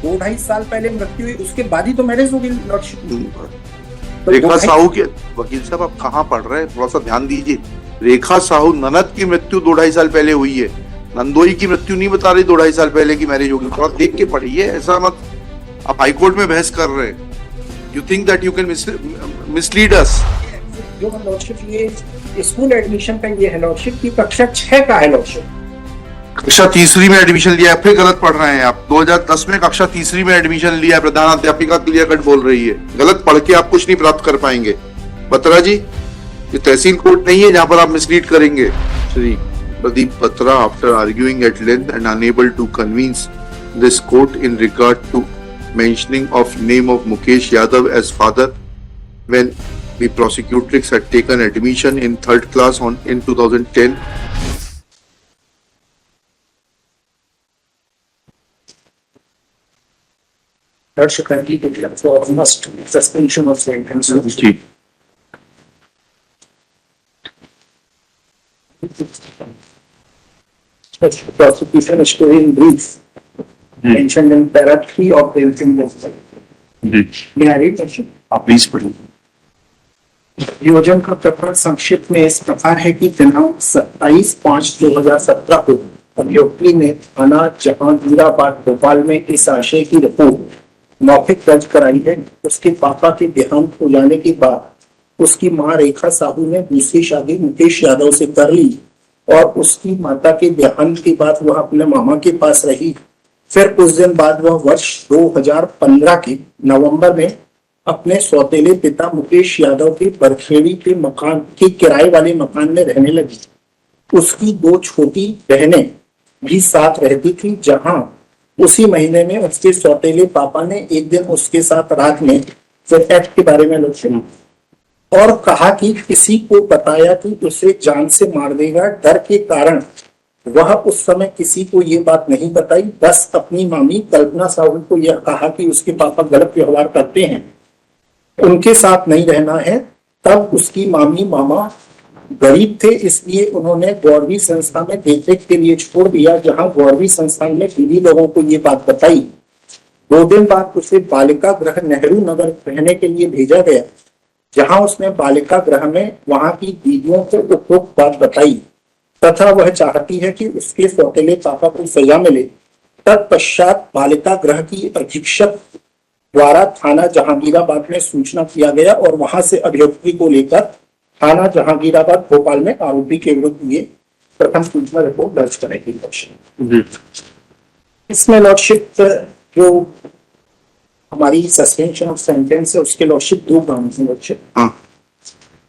2-2.5 साल पहले मृत्यु हुई, उसके बाद ही तो मैरिज होगी लॉर्डशिप। रेखा साहू के वकील साहब आप कहाँ पढ़ रहे हैं, थोड़ा सा ध्यान दीजिए। रेखा साहू ननद की मृत्यु 2-2.5 साल पहले हुई है, नंदोई की मृत्यु नहीं बता रही 2-2.5 साल पहले की मैरिज होगी। थोड़ा देख के पढ़िए, ऐसा मत आप हाईकोर्ट में बहस कर रहे हैं। You think that you can mislead us. जो लॉर्डशिप ये स्कूल एडमिशन का ये है लॉर्डशिप की कक्षा 6 का है लॉर्डशिप। कक्षा तीसरी में एडमिशन लिया है, फिर गलत पढ़ रहे हैं आप। 2010 में कक्षा तीसरी में एडमिशन लिया है, प्रधानाध्यापिका क्लियर कट बोल रही है। गलत पढ़ के आप कुछ नहीं प्राप्त कर पाएंगे। बत्रा जी, ये तहसील कोर्ट नहीं है जहां पर आप मिसलीड करेंगे। Shri Pradeep Batra, after arguing at length and unable to convince this court in regard to mentioning of name of Mukesh Yadav as father when the prosecutrix had taken admission in 3rd class in 2010. That should complete for almost suspension of sentence. Prosecution is in brief. Mentioned in para 3 of the please पढ़िए। योजना का प्रकरण संक्षिप्त में इस प्रकार है कि दिनांक 27/5/2017 को अभियोक्ति ने थाना जहांगीराबाद भोपाल में इस आशय की रिपोर्ट मौखिक दर्ज कराई है। उसके पापा के देहांत हो जाने के बाद उसकी मां रेखा साहू ने दूसरी शादी मुकेश यादव से कर ली और उसकी माता के देहांत के बाद वह अपने मामा के पास रही। फिर कुछ दिन बाद वह वर्ष 2015 के नवंबर में अपने सौतेले पिता मुकेश यादव के बरखेड़ी के मकान के किराए वाले मकान में रहने लगी। उसकी 2 छोटी बहनें भी साथ रहती थी, जहां उसी महीने में उसके सौतेले पापा ने एक दिन उसके साथ रात में एक्ट के बारे में सुना और कहा कि किसी को बताया कि उसे जान से मार देगा। डर के कारण वह उस समय किसी को ये बात नहीं बताई, बस अपनी मामी कल्पना साहू को यह कहा कि उसके पापा गलत व्यवहार करते हैं, उनके साथ नहीं रहना है। तब उसकी मामी मामा गरीब थे, इसलिए उन्होंने गौरवी संस्था में देखरेख के लिए छोड़ दिया, जहां गौरवी संस्थान में दीदी लोगों को ये बात बताई। 2 दिन बाद उसे बालिका गृह नेहरू नगर रहने के लिए भेजा गया, जहां उसने बालिका गृह में वहां की दीदियों को उपरोक्त बात बताई तथा वह चाहती है कि उसके सौतेले पापा को सजा मिले। तत्पश्चात बालिका गृह की अधीक्षक द्वारा थाना जहांगीराबाद में सूचना किया गया और वहां से अभियुक्ति को लेकर थाना जहांगीराबाद भोपाल में आरोपी के विरुद्ध ये प्रथम सूचना रिपोर्ट दर्ज करेगी। इसमें लॉर्डशिप जो हमारी सस्पेंशन ऑफ सेंटेंस है उसके लॉर्डशिप 2 ग्राउंड है लॉर्डशिप।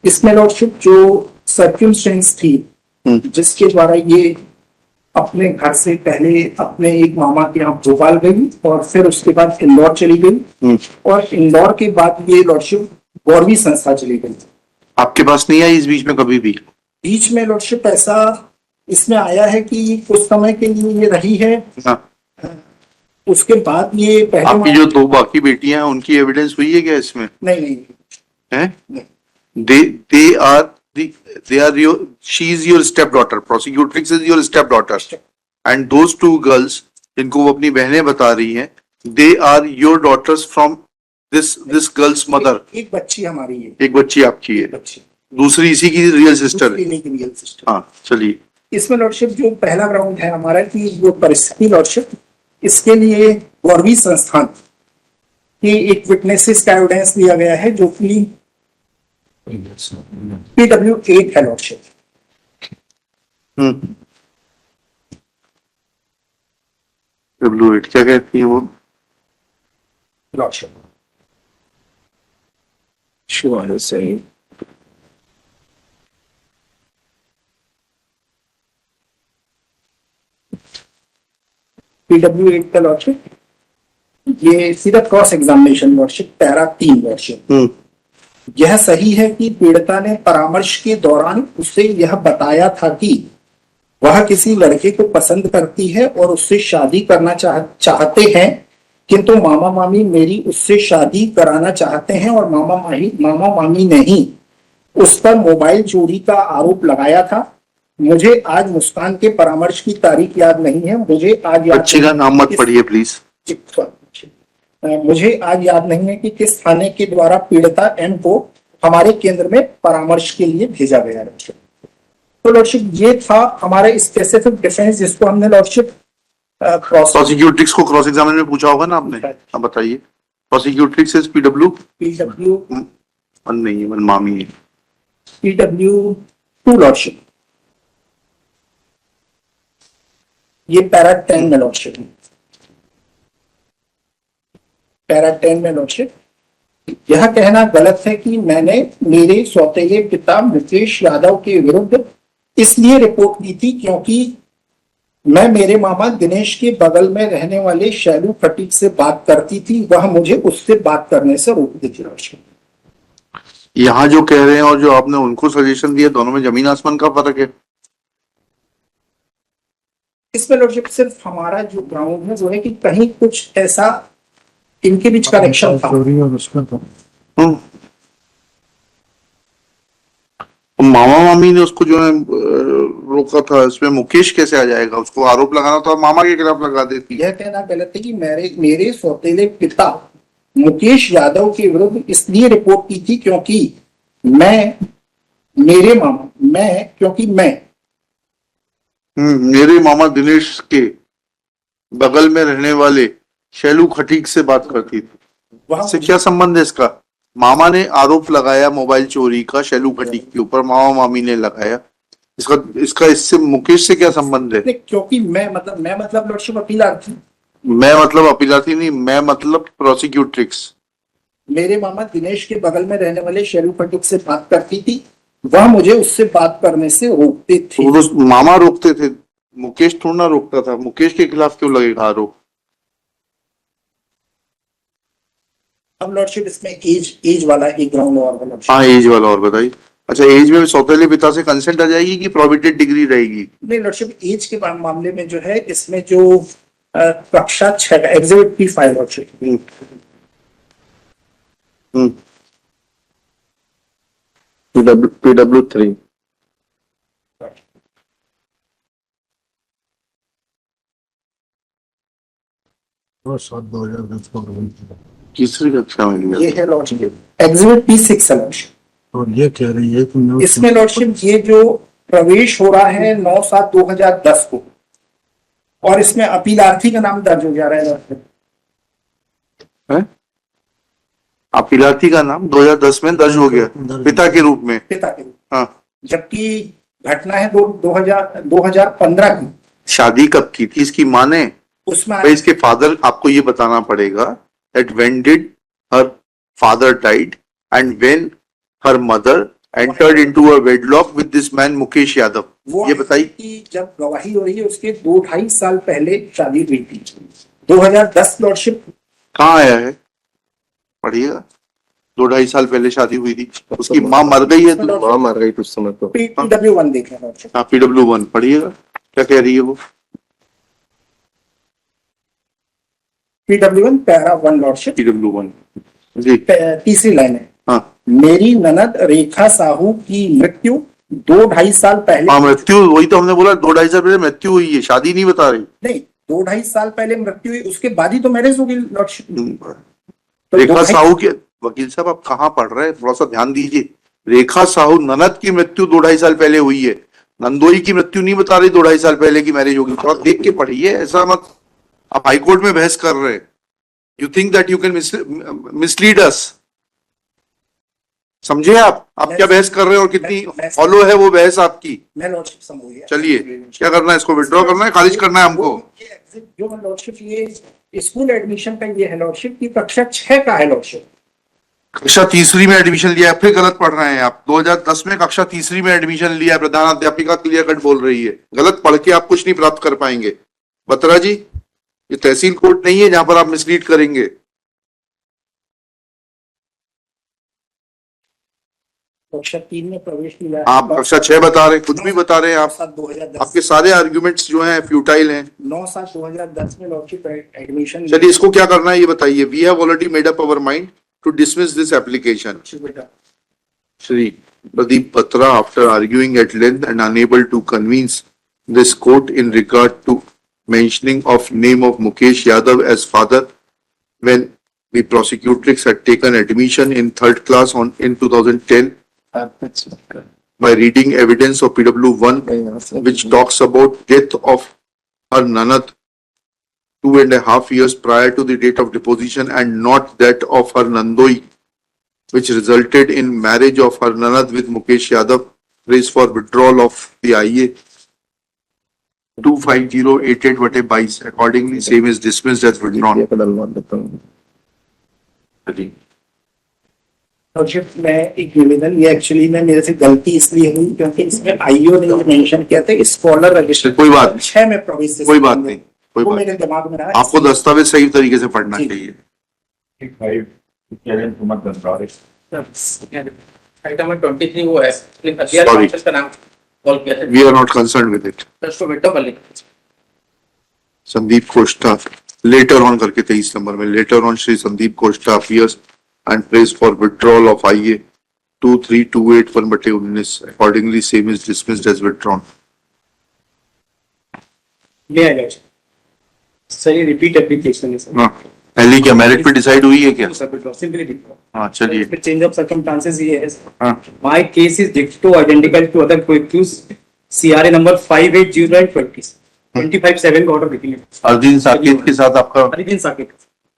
इसमें लॉर्डशिप जो सर्कमस्टेंस थी जिसके द्वारा ये अपने घर से पहले अपने एक मामा के यहाँ भोपाल गई और फिर उसके बाद इंदौर चली गई और इंदौर के बाद ये लॉर्डशिप गौरवी संस्था चली गई। आपके पास नहीं आई इस बीच में कभी भी? बीच में लॉर्डशिप ऐसा इसमें आया है कि कुछ समय के लिए ये रही है। उसके बाद ये पहले आपकी जो 2 बाकी बेटियां हैं उनकी एविडेंस हुई है क्या इसमें? नहीं है? She is your stepdaughter. Prosecutrix is your stepdaughter. And those 2 girls, जिनको वो अपनी बहनें बता रही हैं, they are your daughters from this girl's mother. एक बच्ची हमारी है। एक बच्ची आपकी है। दूसरी इसी की रियल सिस्टर है। हाँ, चलिए। इसमें लॉर्डशिप जो पहला ग्राउंड है हमारा कि वो परिस्थिति लॉर्डशिप, इसके लिए गौरवी संस्थान की एक विटनेसेस का एविडेंस दिया गया है जो कि PW8 है लॉर्डशिप। PW8 क्या कहती है वो लॉर्डशिप? Sure, सही। PW8 का लॉर्डशिप ये सीधा cross examination lordship para 3 lordship. यह सही है कि पीड़िता ने परामर्श के दौरान उसे यह बताया था कि वह किसी लड़के को पसंद करती है और उससे शादी करना चाहते हैं, किंतु मामा मामी मेरी उससे शादी कराना चाहते हैं और मामा मामी ने ही उस पर मोबाइल चोरी का आरोप लगाया था। मुझे आज मुस्कान के परामर्श की तारीख याद नहीं है। मुझे आज बच्ची का नाम मत पढ़िए प्लीज। मुझे आज याद नहीं है कि किस थाने के द्वारा पीड़िता एम को हमारे केंद्र में परामर्श के लिए भेजा गया है। तो लॉर्डशिप ये था हमारा स्पेसिफिक डिफेंस जिसको हमने लॉर्डशिप प्रोसिक्यूट्रिक्स को क्रॉस एग्जामिन में पूछा होगा ना आपने, अब बताइए। प्रोसिक्यूट्रिक्स इज पीडब्ल्यू नहीं है, मामी है PW2 लॉर्डशिप, ये पैरा 10 में लॉर्डशिप, पैरा 10 में लॉर्डशिप। यह कहना गलत है कि मैंने मेरे सौतेले पिता मुकेश यादव के विरुद्ध इसलिए रिपोर्ट की थी क्योंकि मैं मेरे मामा दिनेश के बगल में रहने वाले शैलू खटीक से बात करती थी, वह मुझे उससे बात करने से रोकती थी। यहाँ जो कह रहे हैं और जो आपने उनको सजेशन दिया, दोनों में जमीन आसमान का फर्क है। इसमें लॉर्डशिप सिर्फ हमारा जो ग्राउंड है वो है कि कहीं कुछ ऐसा इनके बीच कनेक्शन था। मामा मामी ने उसको जो है रोका था, इसमें मुकेश कैसे आ जाएगा? उसको आरोप लगाना तो मामा के खिलाफ लगा देती। यह कहना गलत है कि मेरे सौतेले पिता मुकेश यादव के विरुद्ध इसलिए रिपोर्ट की थी क्योंकि मैं मेरे मामा दिनेश के बगल में रहने वाले शैलू खटीक से बात करती थी। इससे क्या संबंध है इसका? मामा ने आरोप लगाया मोबाइल चोरी का शैलू खटीक के ऊपर, मामा मामी ने लगाया। इसका इससे मुकेश से क्या संबंध है? क्योंकि मैं मतलब लॉर्डशिप अपीलार्थी, मैं मतलब अपीलार्थी नहीं, मैं मतलब प्रोसिक्यूट्रिक्स। मेरे मामा दिनेश के बगल में रहने वाले शैलू खटीक से बात करती थी, वह मुझे उससे बात करने से रोकते थे। तो मामा रोकते थे, मुकेश थोड़ा ना रोकता था। मुकेश के खिलाफ क्यों लगेगा आरोप? अब लॉर्डशिप इसमें एज वाला एक ग्राउंड और, हाँ एज वाला और बताइए। अच्छा, एज में सौतेले पिता से कंसेंट आ जाएगी कि प्रोहिबिटेड डिग्री रहेगी? नहीं लॉर्डशिप, एज के मामले में जो है इसमें जो कक्षा 6 का एग्जिबिट P5 लॉर्डशिप, PW3 तीसरी कक्षा में ये है लॉर्डशिप एग्जिबिट P6 है लॉर्डशिप। और ये कह रही है कि इसमें लॉर्डशिप ये जो प्रवेश हो रहा है 9/7/2010 को, और इसमें अपीलार्थी का नाम दर्ज हो जा रहा है लॉर्डशिप। अपीलार्थी का नाम 2010 में दर्ज हो गया पिता के रूप में। हाँ, जबकि घटना है 2015 की। शादी कब की थी इसकी माँ ने? उसमें इसके फादर, आपको ये बताना पड़ेगा that when did her father died and when her mother entered into a wedlock with this man Mukesh Yadav. ये बताइए कि जब गवाही हो रही है उसके 2-2.5 साल पहले शादी हुई थी, 2010 लॉर्डशिप। कहाँ आया है, पढ़िएगा। 2-2.5 साल पहले शादी हुई थी, उसकी माँ मर गई है, तो माँ मर गई कुछ समय तो। PW1 देख लें लॉर्डशिप। हाँ, PW1 पढ़िएगा क्या कह रही है वो। PW1 पैरा 1 लॉर्डशिप, PW1 जी, तीसरी लाइन है। हाँ, मेरी ननद रेखा साहू की मृत्यु 2-2.5 साल पहले। हाँ मृत्यु, वही तो हमने बोला 2-2.5 साल पहले मृत्यु हुई है, शादी नहीं बता रही। नहीं, 2-2.5 साल पहले मृत्यु हुई, उसके बाद ही तो मैरिज होगी लॉर्डशिप। रेखा साहू के, वकील साहब आप कहाँ पढ़ रहे हैं, थोड़ा सा ध्यान दीजिए। रेखा साहू ननद की मृत्यु 2-2.5 साल पहले हुई है, नंदोई की मृत्यु नहीं बता रही 2-2.5 साल पहले की मैरिज होगी। थोड़ा देख के पढ़िए, ऐसा मत। आप हाईकोर्ट में बहस कर रहे हैं। You think that you can mislead us. समझे आप क्या बहस कर रहे हैं और कितनी फॉलो है वो बहस आपकी। मैं लॉर्डशिप समझ गया। चलिए, क्या करना है, इसको विड्रॉ करना है, खारिज करना है हमको। जो लॉर्डशिप ये स्कूल एडमिशन का ये है लॉर्डशिप की कक्षा 6 का है लॉर्डशिप। कक्षा तीसरी में एडमिशन लिया है, फिर गलत पढ़ रहे हैं आप। 2010 में कक्षा तीसरी में एडमिशन लिया है, प्रधानाध्यापिका क्लियर कट बोल रही है। गलत पढ़ के आप कुछ नहीं प्राप्त कर पाएंगे। बत्रा जी, ये तहसील कोर्ट नहीं है जहां पर आप मिसलीड करेंगे। कक्षा 3 में प्रवेश लिया, आप कक्षा 6 बता रहे, कुछ भी बता रहे हैं आप। 9/7/2010 आपके सारे आर्ग्यूमेंट्स जो हैं फ्यूटाइल हैं। 9/7/2010 में लॉर्डशिप एडमिशन। चलिए, इसको क्या करना है ये बताइए। We have already made up our mind to dismiss this application. Shri Pradeep Batra, after arguing at length and unable to convince this court in regard to mentioning of name of Mukesh Yadav as father when the prosecutrix had taken admission in third class in 2010 by reading evidence of PW1 which talks about death of her nanad 2.5 years prior to the date of deposition and not that of her nandoi, which resulted in marriage of her nanad with Mukesh Yadav, raised for withdrawal of the IA 25088/22. Accordingly, same is dismissed as withdrawn. और मैं एक निवेदन, ये actually में मेरे से गलती इसलिए हुई क्योंकि इसमें आईओ ने मेंशन किया था स्कॉलर रजिस्टर, कोई बात नहीं। 6 में प्रोविजन, कोई बात नहीं, कोई वो बात मेरे नहीं। दिमाग में रहा। आपको दस्तावेज सही तरीके से पढ़ना चाहिए। आइटम 23 वो है, Sorry. का नाम कॉल किया था, We are not concerned with it. उसको विड्रॉ कर लीजिए। संदीप कोष्टा later on करके 23 नंबर में later on Shri Sandeep Koshta appears and prays for withdrawal of IA 23281/19. Accordingly, same is dismissed as withdrawn. ले आ जाओ सर, ये रिपीट एप्लीकेशन है सर। हाँ, पहली क्या मेरिट पे डिसाइड हुई है क्या? Sir withdraw simply withdraw. हाँ चलिए। चेंज ऑफ सर्कमस्टांसेस ये है। हाँ My case is ditto identical to other co-accused. CRA number 580920. 25/7 का ऑर्डर लिखेंगे। अर्जुन साकेत के साथ आपका हरिदीन साकेत।